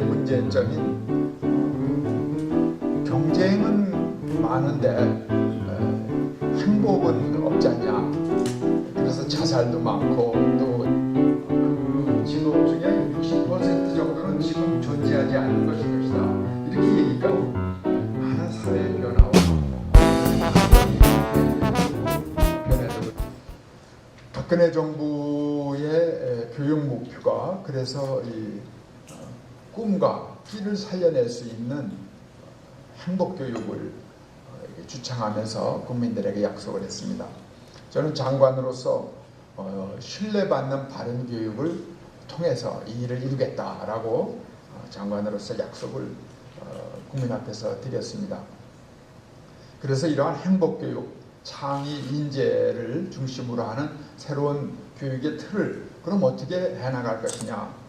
문제점인 경쟁은 많은데 행복은 없지 않냐. 그래서 자살도 많고 또 그 직업 중에 60% 정도는 지금 존재하지 않는 것이다. 이렇게 얘기가 많은 사회 변화와 변화도 박근혜 정부의 교육 목표가 그래서 이 꿈과 끼를 살려낼 수 있는 행복교육을 주창하면서 국민들에게 약속을 했습니다. 저는 장관으로서 신뢰받는 바른교육을 통해서 이 일을 이루겠다라고 장관으로서 약속을 국민 앞에서 드렸습니다. 그래서 이러한 행복교육, 창의, 인재를 중심으로 하는 새로운 교육의 틀을 그럼 어떻게 해나갈 것이냐.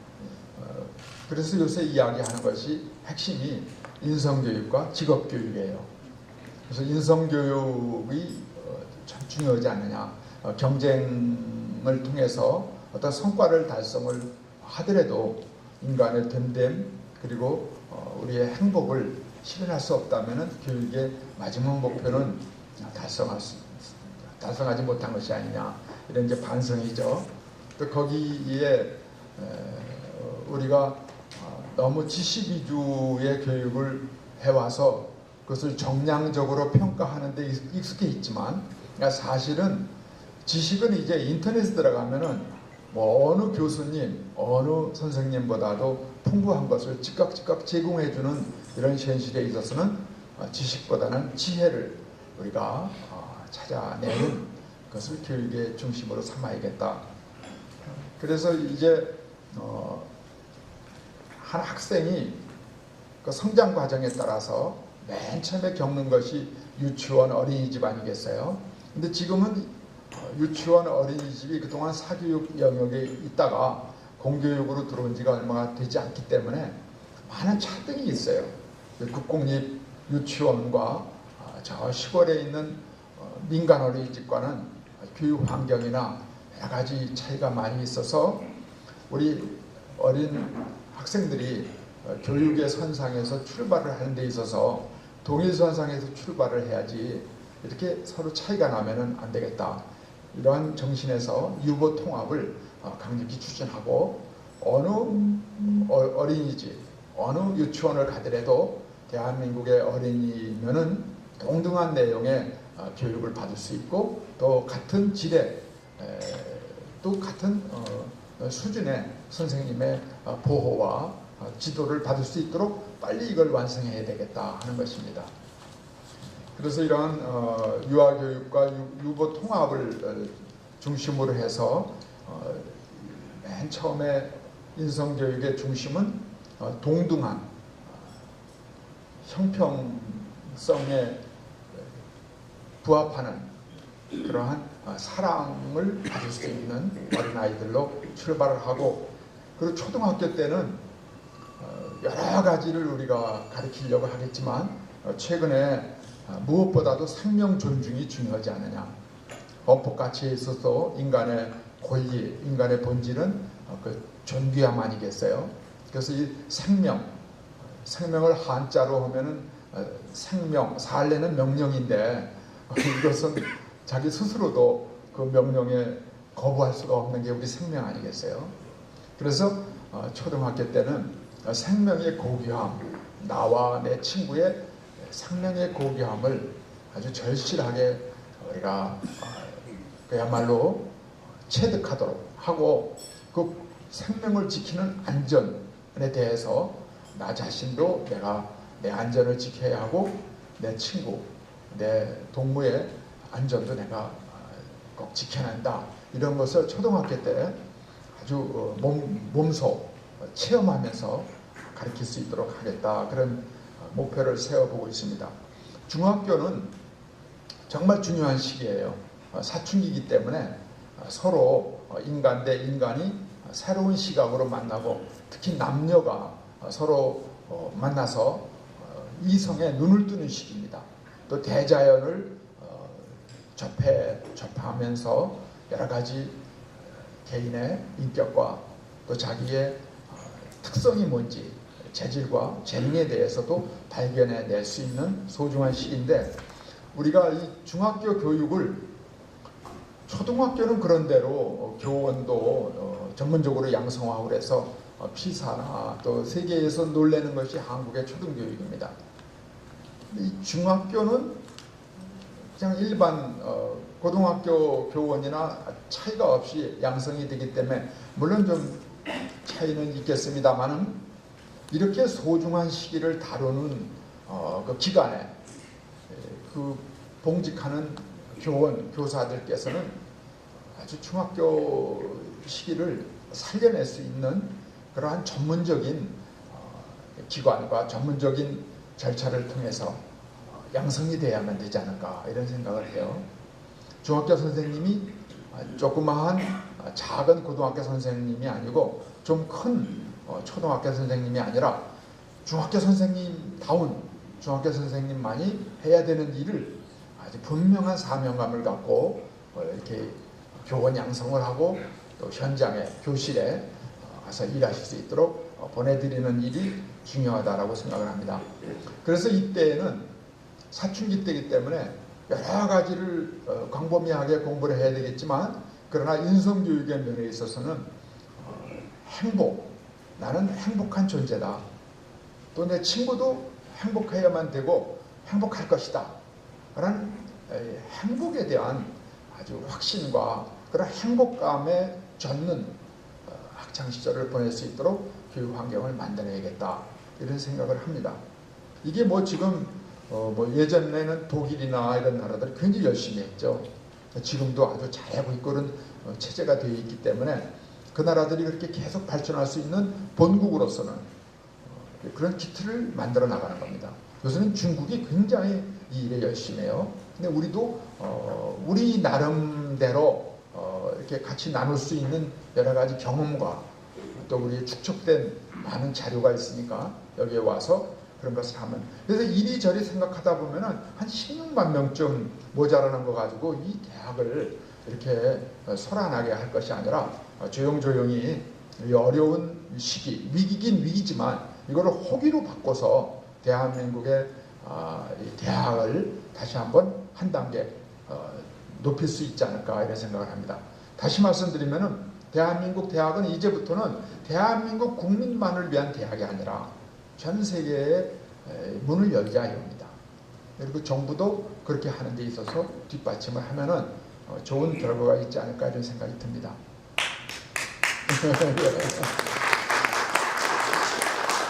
그래서 요새 이야기하는 것이 핵심이 인성교육과 직업교육이에요. 그래서 인성교육이 참 중요하지 않느냐. 경쟁을 통해서 어떤 성과를 달성을 하더라도 인간의 됨됨 그리고 우리의 행복을 실현할 수 없다면 교육의 마지막 목표는 달성하지 못한 것이 아니냐. 이런 이제 반성이죠. 또 거기에 우리가 너무 지식 위주의 교육을 해와서 그것을 정량적으로 평가하는 데 익숙해 있지만 사실은 지식은 이제 인터넷에 들어가면은 뭐 어느 교수님, 어느 선생님보다도 풍부한 것을 즉각 제공해주는 이런 현실에 있어서는 지식보다는 지혜를 우리가 찾아내는 것을 교육의 중심으로 삼아야겠다. 그래서 이제 한 학생이 그 성장 과정에 따라서 맨 처음에 겪는 것이 유치원 어린이집 아니겠어요? 근데 지금은 유치원 어린이집이 그동안 사교육 영역에 있다가 공교육으로 들어온 지가 얼마가 되지 않기 때문에 많은 차등이 있어요. 국공립 유치원과 저 시골에 있는 민간 어린이집과는 교육 환경이나 여러 가지 차이가 많이 있어서 우리 어린 학생들이 교육의 선상에서 출발을 하는 데 있어서 동일선상에서 출발을 해야지 이렇게 서로 차이가 나면은 안 되겠다. 이러한 정신에서 유보 통합을 강력히 추진하고 어느 어린이집, 어느 유치원을 가더라도 대한민국의 어린이면은 동등한 내용의 교육을 받을 수 있고 또 같은 질의 또 같은 수준의 선생님의 보호와 지도를 받을 수 있도록 빨리 이걸 완성해야 되겠다 하는 것입니다. 그래서 이러한 유아교육과 유보 통합을 중심으로 해서 맨 처음에 인성교육의 중심은 동등한 형평성에 부합하는 그러한 사랑을 받을 수 있는 어린아이들로 출발을 하고 그리고 초등학교 때는 여러 가지를 우리가 가르치려고 하겠지만 최근에 무엇보다도 생명 존중이 중요하지 않느냐. 헌법 가치에 있어서 인간의 권리, 인간의 본질은 그 존귀함 아니겠어요? 그래서 이 생명을 한자로 하면은 생명, 살래는 명령인데 이것은 자기 스스로도 그 명령에 거부할 수가 없는 게 우리 생명 아니겠어요? 그래서 초등학교 때는 생명의 고귀함, 나와 내 친구의 생명의 고귀함을 아주 절실하게 우리가 그야말로 체득하도록 하고 그 생명을 지키는 안전에 대해서 나 자신도 내가 내 안전을 지켜야 하고 내 친구, 내 동무의 안전도 내가 꼭 지켜낸다. 이런 것을 초등학교 때 아주 몸소 체험하면서 가르칠 수 있도록 하겠다. 그런 목표를 세워보고 있습니다. 중학교는 정말 중요한 시기예요. 사춘기이기 때문에 서로 인간 대 인간이 새로운 시각으로 만나고 특히 남녀가 서로 만나서 이성에 눈을 뜨는 시기입니다. 또 대자연을 접하면서 여러 가지 개인의 인격과 또 자기의 특성이 뭔지 재질과 재능에 대해서도 발견해낼 수 있는 소중한 시기인데, 우리가 이 중학교 교육을, 초등학교는 그런대로 교원도 전문적으로 양성화하고 그래서 피사나 또 세계에서 놀라는 것이 한국의 초등교육입니다. 이 중학교는 그냥 일반 고등학교 교원이나 차이가 없이 양성이 되기 때문에 물론 좀 차이는 있겠습니다만은, 이렇게 소중한 시기를 다루는 그 기관에 그 봉직하는 교원, 교사들께서는 아주 중학교 시기를 살려낼 수 있는 그러한 전문적인 기관과 전문적인 절차를 통해서 양성이 돼야만 되지 않을까, 이런 생각을 해요. 중학교 선생님이 조그마한 작은 고등학교 선생님이 아니고 좀 큰 초등학교 선생님이 아니라 중학교 선생님다운 중학교 선생님만이 해야 되는 일을 아주 분명한 사명감을 갖고 이렇게 교원 양성을 하고 또 현장에, 교실에 가서 일하실 수 있도록 보내드리는 일이 중요하다라고 생각을 합니다. 그래서 이때에는 사춘기 때이기 때문에 여러 가지를 광범위하게 공부를 해야 되겠지만, 그러나 인성교육의 면에 있어서는 행복, 나는 행복한 존재다, 또 내 친구도 행복해야만 되고 행복할 것이다 라는 행복에 대한 아주 확신과 그런 행복감에 젖는 학창시절을 보낼 수 있도록 교육 환경을 만들어야겠다, 이런 생각을 합니다. 이게 뭐 지금 예전에는 독일이나 이런 나라들 굉장히 열심히 했죠. 지금도 아주 잘하고 있고 그런 체제가 되어 있기 때문에 그 나라들이 그렇게 계속 발전할 수 있는 본국으로서는 그런 기틀을 만들어 나가는 겁니다. 요새는 중국이 굉장히 이 일에 열심히 해요. 근데 우리도 우리 나름대로 이렇게 같이 나눌 수 있는 여러 가지 경험과 또 우리의 축적된 많은 자료가 있으니까 여기에 와서 그런 것을 하면, 그래서 이리저리 생각하다 보면은 한 16만 명쯤 모자라는 거 가지고 이 대학을 이렇게 소란하게 할 것이 아니라 조용조용히 이 어려운 시기, 위기긴 위기지만 이거를 호기로 바꿔서 대한민국의 이 대학을 다시 한번 한 단계 높일 수 있지 않을까, 이런 생각을 합니다. 다시 말씀드리면은 대한민국 대학은 이제부터는 대한민국 국민만을 위한 대학이 아니라 전 세계에 문을 열자 이겁니다. 그리고 정부도 그렇게 하는 데 있어서 뒷받침을 하면은 좋은 결과가 있지 않을까, 이런 생각이 듭니다.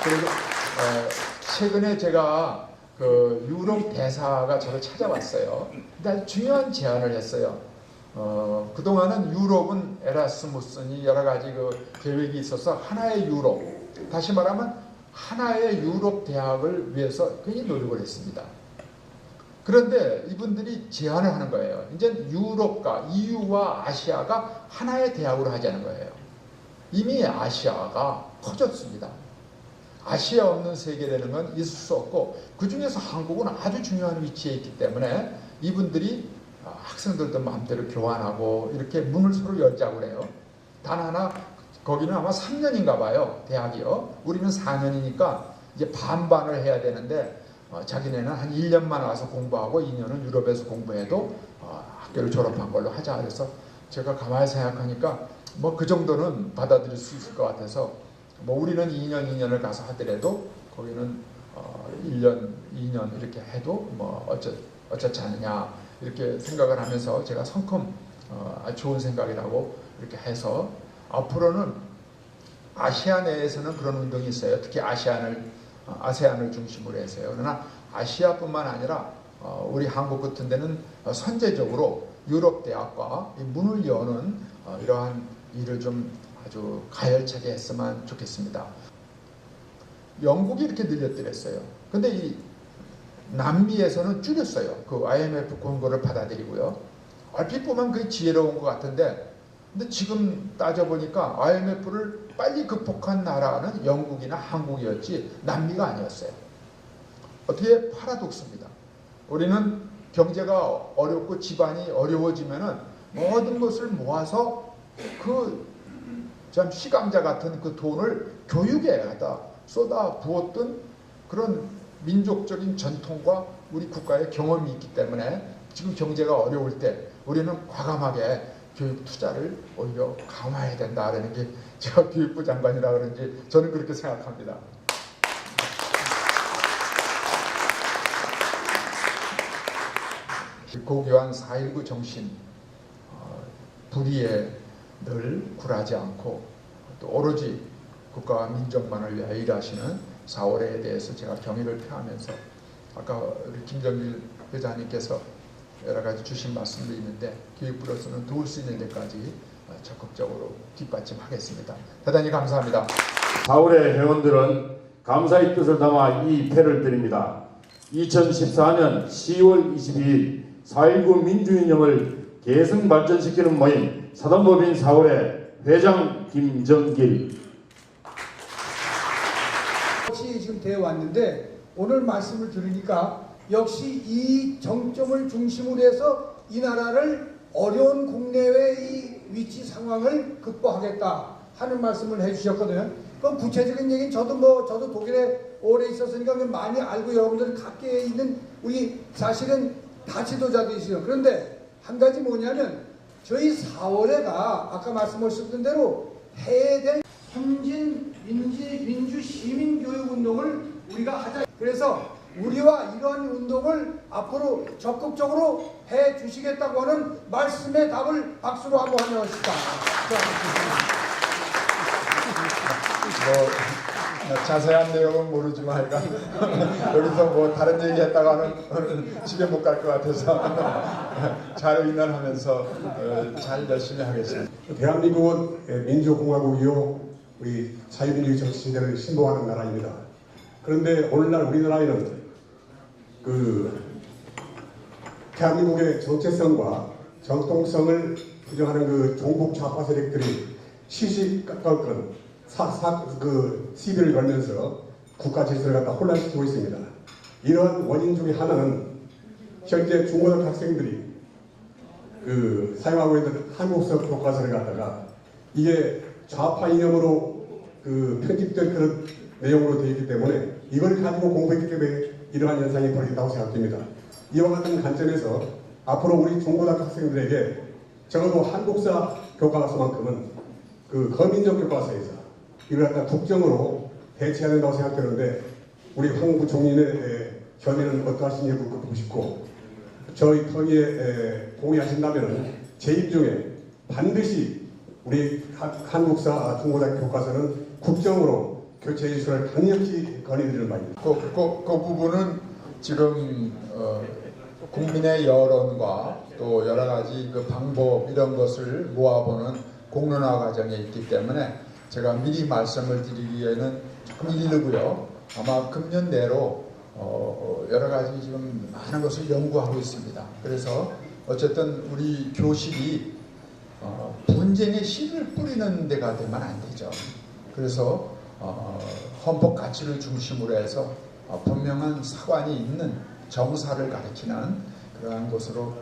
그리고 최근에 제가 그 유럽 대사가 저를 찾아왔어요. 근데 아주 중요한 제안을 했어요. 그동안은 유럽은 에라스무스니 여러 가지 그 계획이 있어서 하나의 유럽, 다시 말하면 하나의 유럽 대학을 위해서 굉장히 노력을 했습니다. 그런데 이분들이 제안을 하는 거예요. 이제 유럽과 EU와 아시아가 하나의 대학으로 하자는 거예요. 이미 아시아가 커졌습니다. 아시아 없는 세계라는 건 있을 수 없고, 그 중에서 한국은 아주 중요한 위치에 있기 때문에 이분들이 학생들도 마음대로 교환하고 이렇게 문을 서로 열자고 그래요. 단 하나, 거기는 아마 3년인가 봐요, 대학이요. 우리는 4년이니까 이제 반반을 해야 되는데 자기네는 한 1년만 와서 공부하고 2년은 유럽에서 공부해도 학교를 졸업한 걸로 하자. 그래서 제가 가만히 생각하니까 뭐 그 정도는 받아들일 수 있을 것 같아서, 뭐 우리는 2년을 가서 하더라도 거기는 1년, 2년 이렇게 해도 뭐 어쩌지 않느냐, 이렇게 생각을 하면서 제가 성큼 아주 좋은 생각이라고 이렇게 해서, 앞으로는 아시아 내에서는 그런 운동이 있어요. 특히 아세안을 중심으로 해서요. 그러나 아시아뿐만 아니라 우리 한국 같은 데는 선제적으로 유럽 대학과 문을 여는 이러한 일을 좀 아주 가열차게 했으면 좋겠습니다. 영국이 이렇게 늘렸더랬어요. 근데 이 남미에서는 줄였어요. 그 IMF 권고를 받아들이고요. 얼핏 보면 그게 지혜로운 것 같은데, 근데 지금 따져보니까 IMF를 빨리 극복한 나라는 영국이나 한국이었지 남미가 아니었어요. 어떻게 파라독스입니다. 우리는 경제가 어렵고 집안이 어려워지면은 모든 것을 모아서 그 참 시감자 같은 그 돈을 교육에 갖다 쏟아 부었던 그런 민족적인 전통과 우리 국가의 경험이 있기 때문에 지금 경제가 어려울 때 우리는 과감하게 교육 투자를 오히려 강화해야 된다라는 게 제가 교육부 장관이라 그런지 저는 그렇게 생각합니다. 고교한 4.19 정신, 불의에 늘 굴하지 않고 또 오로지 국가와 민족만을 위하여 일하시는 4월에 대해서 제가 경의를 표하면서 아까 우리 김정일 회장님께서 여러 가지 주신 말씀도 있는데 교육부로서는 도울 수 있는 데까지 적극적으로 뒷받침하겠습니다. 대단히 감사합니다. 4월의 회원들은 감사의 뜻을 담아 이 패를 드립니다. 2014년 10월 22일 4.19 민주이념을 계승 발전시키는 모임 사단법인 4월의 회장 김정길. 역시 지금 되어 왔는데 오늘 말씀을 들으니까 역시 이 정점을 중심으로 해서 이 나라를 어려운 국내외 이 위치 상황을 극복하겠다 하는 말씀을 해주셨거든요. 그럼 구체적인 얘기는 저도 독일에 오래 있었으니까 많이 알고 여러분들 가까이에 있는 우리 사실은 다 지도자들이시죠. 그런데 한 가지 뭐냐면 저희 4월에가 아까 말씀하셨던 대로 해야 될 현진 민주 시민 교육 운동을 우리가 하자. 그래서 우리와 이러한 운동을 앞으로 적극적으로 해 주시겠다고 하는 말씀의 답을 박수로 한번 환영합시다. 자세한 내용은 모르지만 여기서 뭐 다른 얘기 했다가는 집에 못 갈 것 같아서 잘 의논하면서 잘 열심히 하겠습니다. 대한민국은 민주공화국이요 우리 자유민주주의 정치시대를 신봉하는 나라입니다. 그런데 오늘날 우리나라에는 대한민국의 정체성과 정통성을 부정하는 그 종북 좌파 세력들이 시시각각 시비를 걸면서 국가 질서를 갖다 혼란시키고 있습니다. 이런 원인 중에 하나는 현재 중고등학교 학생들이 사용하고 있는 한국서 교과서를 갖다가 이게 좌파 이념으로 편집된 그런 내용으로 되어 있기 때문에 이걸 가지고 공부했기 때문에 이러한 현상이 벌어진다고 생각됩니다. 이와 같은 관점에서 앞으로 우리 중고등학교 학생들에게 적어도 한국사 교과서만큼은 거민족 교과서에서 이걸 갖다 국정으로 대체해야 된다고 생각되는데 우리 황 부총리의 견해는 어떠하신지 묻고 싶고 저희 통일에 동의하신다면 제 입중에 반드시 우리 한국사 중고등학교 교과서는 국정으로 교체 이슈를 강력히 건의드리는 바입니다. 그 부분은 지금 국민의 여론과 또 여러 가지 방법 이런 것을 모아보는 공론화 과정에 있기 때문에 제가 미리 말씀을 드리기에는 조금 이르고요. 아마 금년 내로 여러 가지 지금 많은 것을 연구하고 있습니다. 그래서 어쨌든 우리 교실이 분쟁의 씨를 뿌리는 데가 되면 안 되죠. 그래서 헌법 가치를 중심으로 해서 분명한 사관이 있는 정사를 가리키는 그러한 것으로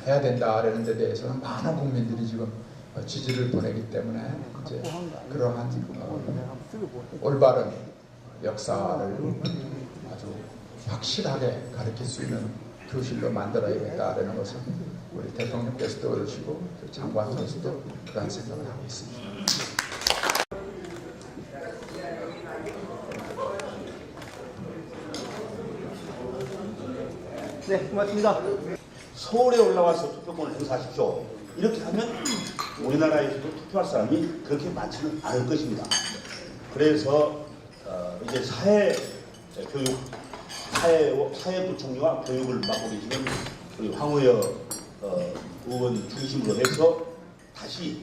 해야 된다라는 데 대해서는 많은 국민들이 지금 지지를 보내기 때문에 이제 그러한 올바른 역사를 아주 확실하게 가르칠 수 있는 교실로 만들어야겠다라는 것을 우리 대통령께서도 그러시고 장관께서도 그런 생각을 하고 있습니다. 네, 고맙습니다. 서울에 올라와서 투표권을 행사하십시오. 이렇게 하면 우리나라에서도 투표할 사람이 그렇게 많지는 않을 것입니다. 그래서 이제 사회부총리와 교육을 맡고 계시는 우리 황우여 의원 중심으로 해서 다시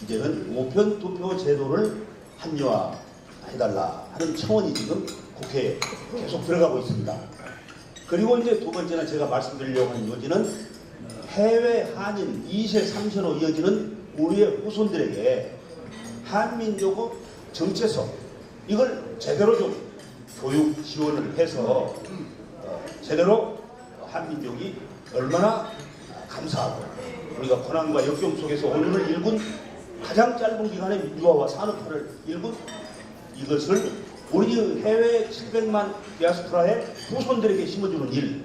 이제는 우편 투표 제도를 합리화해달라 하는 청원이 지금 국회에 계속 들어가고 있습니다. 그리고 이제 두 번째는 제가 말씀드리려고 하는 요지는 해외 한인 2세 3세로 이어지는 우리의 후손들에게 한민족의 정체성 이걸 제대로 좀 교육 지원을 해서 제대로 한민족이 얼마나 감사하고 우리가 고난과 역경 속에서 오늘을 일군 가장 짧은 기간에 민주화와 산업화를 일군 이것을 우리 해외 700만 디아스포라의 후손들에게 심어주는 일,